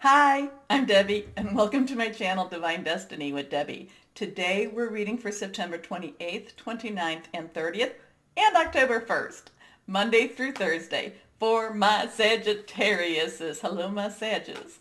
Hi, I'm Debbie, and welcome to my channel, Divine Destiny with Debbie. Today we're reading for September 28th, 29th, and 30th, and October 1st, Monday through Thursday, for my Sagittariuses. Hello, my Sages.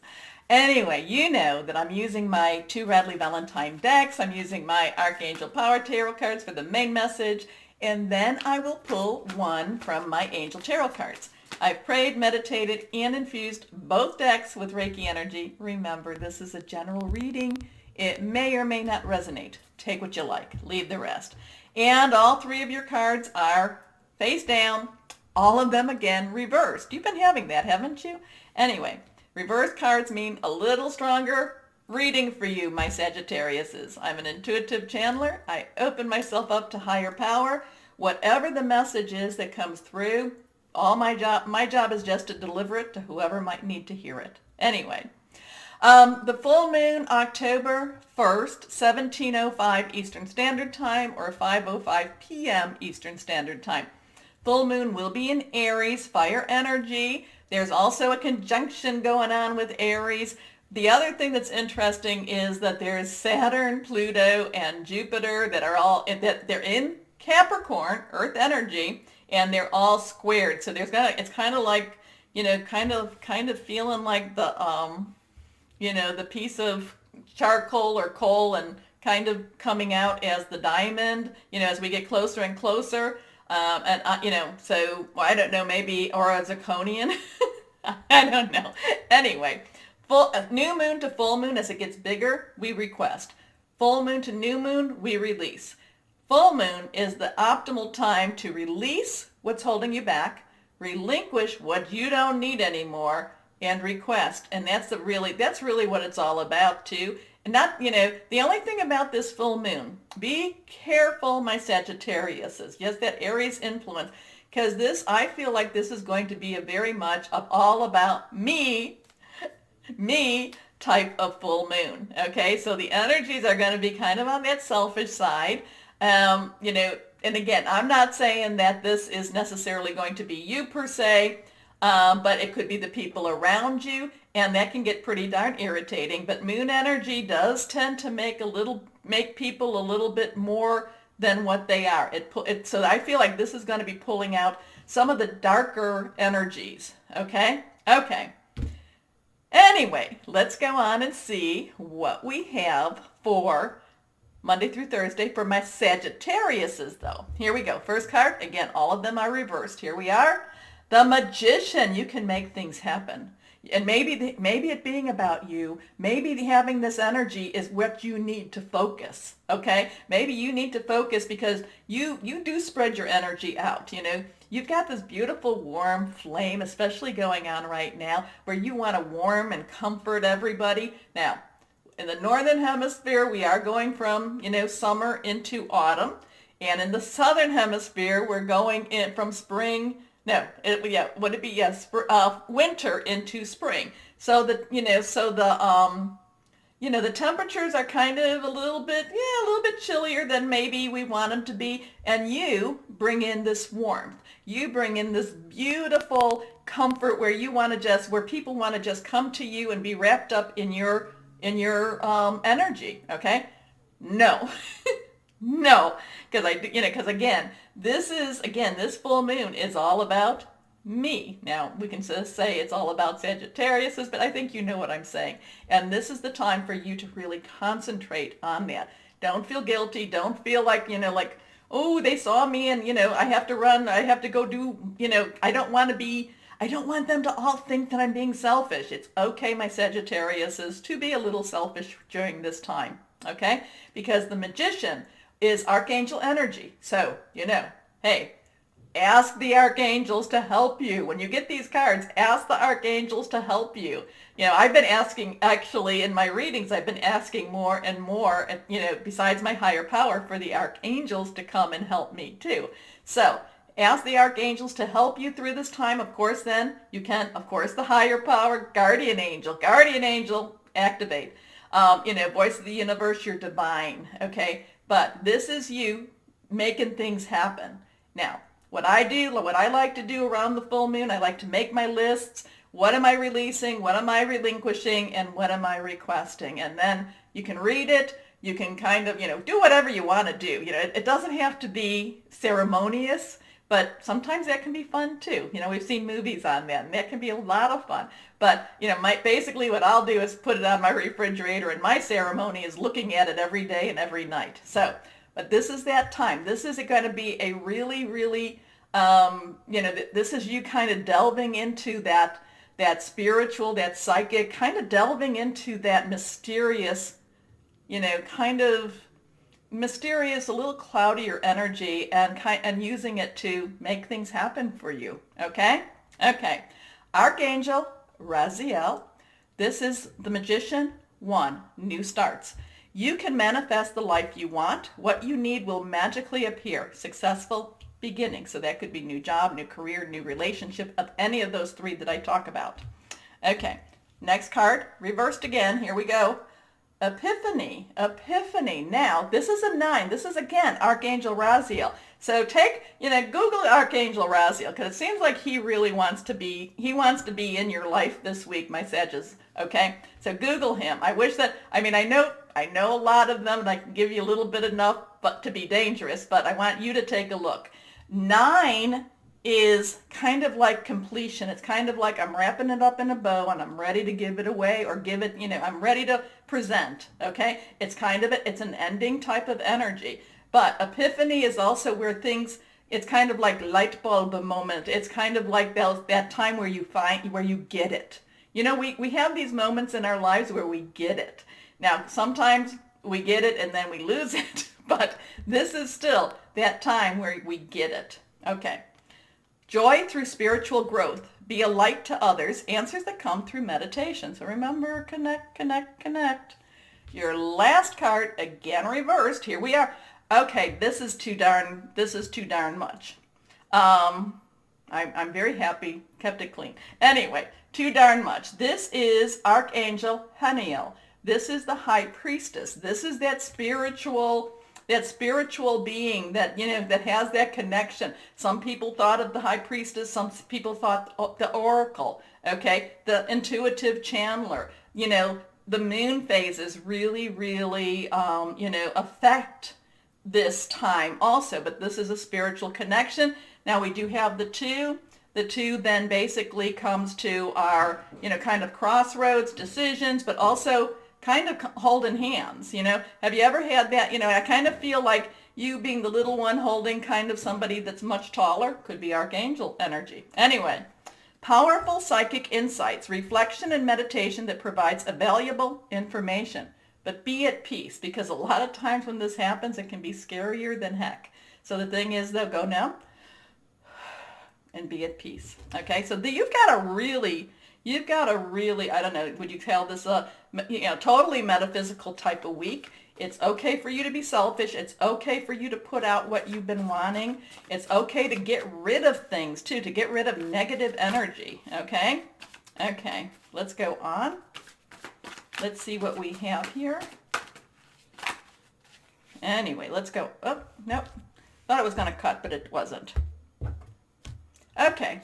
Anyway, you know that I'm using my two Radley Valentine decks. I'm using my Archangel Power Tarot cards for the main message, and then I will pull one from my Angel Tarot cards. I've prayed, meditated, and infused both decks with Reiki energy. Remember, this is a general reading. It may or may not resonate. Take what you like. Leave the rest. And all three of your cards are face down. All of them, again, reversed. You've been having that, haven't you? Anyway, reversed cards mean a little stronger reading for you, my Sagittariuses. I'm an intuitive channeler. I open myself up to higher power. Whatever the message is that comes through, my job is just to deliver it to whoever might need to hear it. Anyway, the full moon, October 1st, 17:05 Eastern Standard Time or 5:05 p.m. Eastern Standard Time. Full moon will be in Aries, fire energy. There's also a conjunction going on with Aries. The other thing that's interesting is that there's Saturn, Pluto, and Jupiter that they're in Capricorn, Earth energy, and they're all squared. So it's kind of like, kind of feeling like the piece of charcoal or coal and kind of coming out as the diamond, as we get closer and closer. So I don't know, maybe, or a zirconian. I don't know. Anyway, new moon to full moon, as it gets bigger, we request. Full moon to new moon, we release. Full moon is the optimal time to release what's holding you back, relinquish what you don't need anymore, and request. And that's really what it's all about too. And the only thing about this full moon, be careful, my Sagittariuses. Yes, that Aries influence, because I feel like this is going to be a very much all about me type of full moon. Okay, so the energies are going to be kind of on that selfish side. And again, I'm not saying that this is necessarily going to be you per se, but it could be the people around you, and that can get pretty darn irritating. But moon energy does tend to make people a little bit more than what they are. So I feel like this is going to be pulling out some of the darker energies. Okay? Okay. Anyway, let's go on and see what we have for Monday through Thursday for my Sagittariuses, though. Here we go. First card, again, all of them are reversed. Here we are. The Magician. You can make things happen. And maybe it being about you, maybe having this energy is what you need to focus, okay? Maybe you need to focus because you do spread your energy out, You've got this beautiful warm flame, especially going on right now, where you want to warm and comfort everybody. Now, in the Northern Hemisphere, we are going from, summer into autumn. And in the Southern Hemisphere, we're going in from spring. No, would it be, yes, winter into spring. So the temperatures are kind of a little bit chillier than maybe we want them to be. And you bring in this warmth. You bring in this beautiful comfort where people want to just come to you and be wrapped up in your energy. Okay? No. No, because again, this full moon is all about me. Now, we can just say it's all about Sagittarius, but I think you know what I'm saying. And this is the time for you to really concentrate on that. Don't feel guilty. Don't feel like, oh, they saw me and, I have to run. I have to go do, I don't want them to all think that I'm being selfish. It's okay, my Sagittariuses, to be a little selfish during this time, okay? Because the Magician is Archangel energy. So, hey, ask the archangels to help you. When you get these cards, ask the archangels to help you. I've been asking, actually, in my readings, I've been asking more and more, besides my higher power, for the archangels to come and help me too. So, ask the archangels to help you through this time. Of course, then, you can, of course, the higher power, guardian angel, activate. Voice of the universe, you're divine, okay? But this is you making things happen. Now, what I like to do around the full moon, I like to make my lists. what am I releasing, what am I relinquishing, and what am I requesting? And then you can read it. You can kind of, do whatever you want to do. It doesn't have to be ceremonious, but sometimes that can be fun too. We've seen movies on that, and that can be a lot of fun. But, basically what I'll do is put it on my refrigerator, and my ceremony is looking at it every day and every night. So, but this is that time. This is going to be a really, really, this is you kind of delving into that spiritual, that psychic, kind of delving into that mysterious, kind of mysterious, a little cloudier energy, and using it to make things happen for you. Okay? Okay. Archangel Raziel. This is the Magician. 1. New starts. You can manifest the life you want. What you need will magically appear. Successful beginning. So that could be new job, new career, new relationship, of any of those 3 that I talk about. Okay. Next card. Reversed again. Here we go. Epiphany. Epiphany. Now, this is a 9. This is, again, Archangel Raziel. So Google Archangel Raziel, because it seems like he really wants to be in your life this week, my Sages. Okay? So Google him. I know a lot of them, and I can give you a little bit enough but to be dangerous, but I want you to take a look. 9 is kind of like completion. It's kind of like I'm wrapping it up in a bow and I'm ready to give it away, or give it, I'm ready to present, okay? It's an ending type of energy. But Epiphany is also where it's kind of like light bulb moment. It's kind of like that time where you get it. We have these moments in our lives where we get it. Now, sometimes we get it and then we lose it, but this is still that time where we get it. Okay. Joy through spiritual growth. Be a light to others. Answers that come through meditation. So remember, connect, connect, connect. Your last card, again reversed. Here we are. Okay, this is too darn much. I'm very happy, kept it clean. Anyway, too darn much. This is Archangel Haniel. This is the High Priestess. This is that spiritual being that that has that connection. Some people thought of the High Priestess. Some people thought the Oracle. Okay, the intuitive channeler. The moon phases really, really affect this time also. But this is a spiritual connection. Now we do have the 2. The 2 then basically comes to our kind of crossroads decisions, but also kind of holding hands. Have you ever had that? I kind of feel like you being the little one holding kind of somebody that's much taller. Could be Archangel energy. Anyway, powerful psychic insights, reflection and meditation that provides a valuable information. But be at peace, because a lot of times when this happens, it can be scarier than heck. So the thing is, though, go now and be at peace. Okay, so you've got a really, I don't know, would you call this a totally metaphysical type of week? It's okay for you to be selfish. It's okay for you to put out what you've been wanting. It's okay to get rid of things too, to get rid of negative energy. Okay? Okay, let's go on. Let's see what we have here. Anyway, let's go. Oh, nope. Thought it was going to cut, but it wasn't. Okay,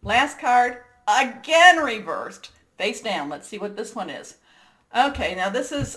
last card. Again reversed. Face down. Let's see what this one is. Okay, now this is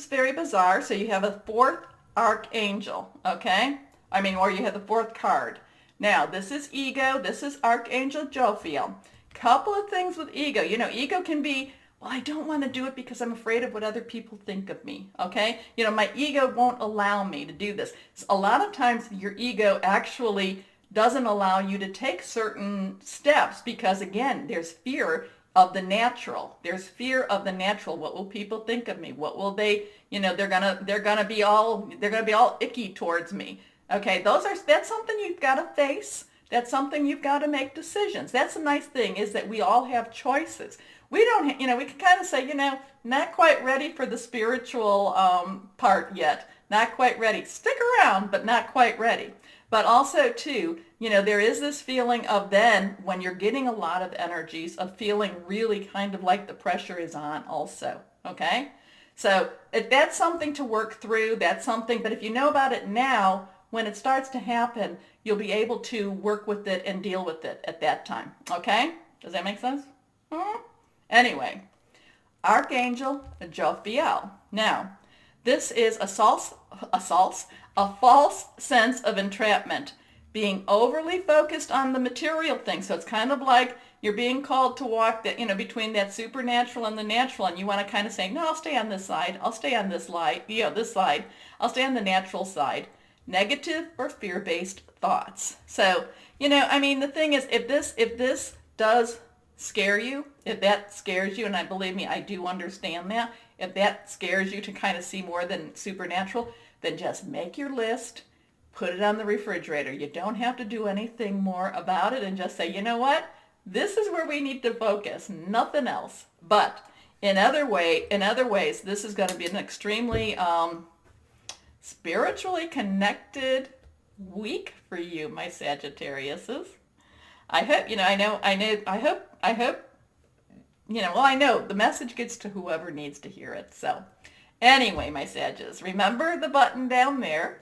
very bizarre. So you have a 4th archangel, okay? Or you have the 4th card. Now, this is ego. This is Archangel Jophiel. Couple of things with ego. Ego can be, well, I don't want to do it because I'm afraid of what other people think of me, okay? My ego won't allow me to do this. A lot of times your ego actually doesn't allow you to take certain steps because, again, there's fear of the natural. There's fear of the natural. What will people think of me? What will they, they're gonna be all icky towards me. Okay, that's something you've got to face. That's something you've got to make decisions. That's the nice thing, is that we all have choices. We don't, we can kind of say, not quite ready for the spiritual part yet. Not quite ready. Stick around, but not quite ready. But also, too, there is this feeling of then, when you're getting a lot of energies, of feeling really kind of like the pressure is on also, okay? So if that's something to work through, that's something, but if you know about it now, when it starts to happen, you'll be able to work with it and deal with it at that time, okay? Does that make sense? Anyway, Archangel Jophiel. Now, this is a false sense of entrapment, being overly focused on the material thing. So it's kind of like you're being called to walk that, between that supernatural and the natural, and you want to kind of say, no, I'll stay on this side. I'll stay on this side. This side. I'll stay on the natural side. Negative or fear-based thoughts. So, the thing is, if this does scare you, if that scares you, and I believe me, I do understand that, if that scares you to kind of see more than supernatural, then just make your list, put it on the refrigerator. You don't have to do anything more about it, and just say, you know what? This is where we need to focus, nothing else. But in other ways, this is going to be an extremely spiritually connected week for you, my Sagittariuses. I hope, I know the message gets to whoever needs to hear it. So anyway, my Sagittarius, remember the button down there.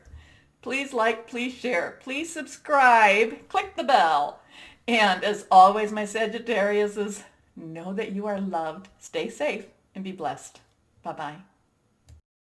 Please like, please share, please subscribe, click the bell. And as always, my Sagittariuses, know that you are loved. Stay safe and be blessed. Bye-bye.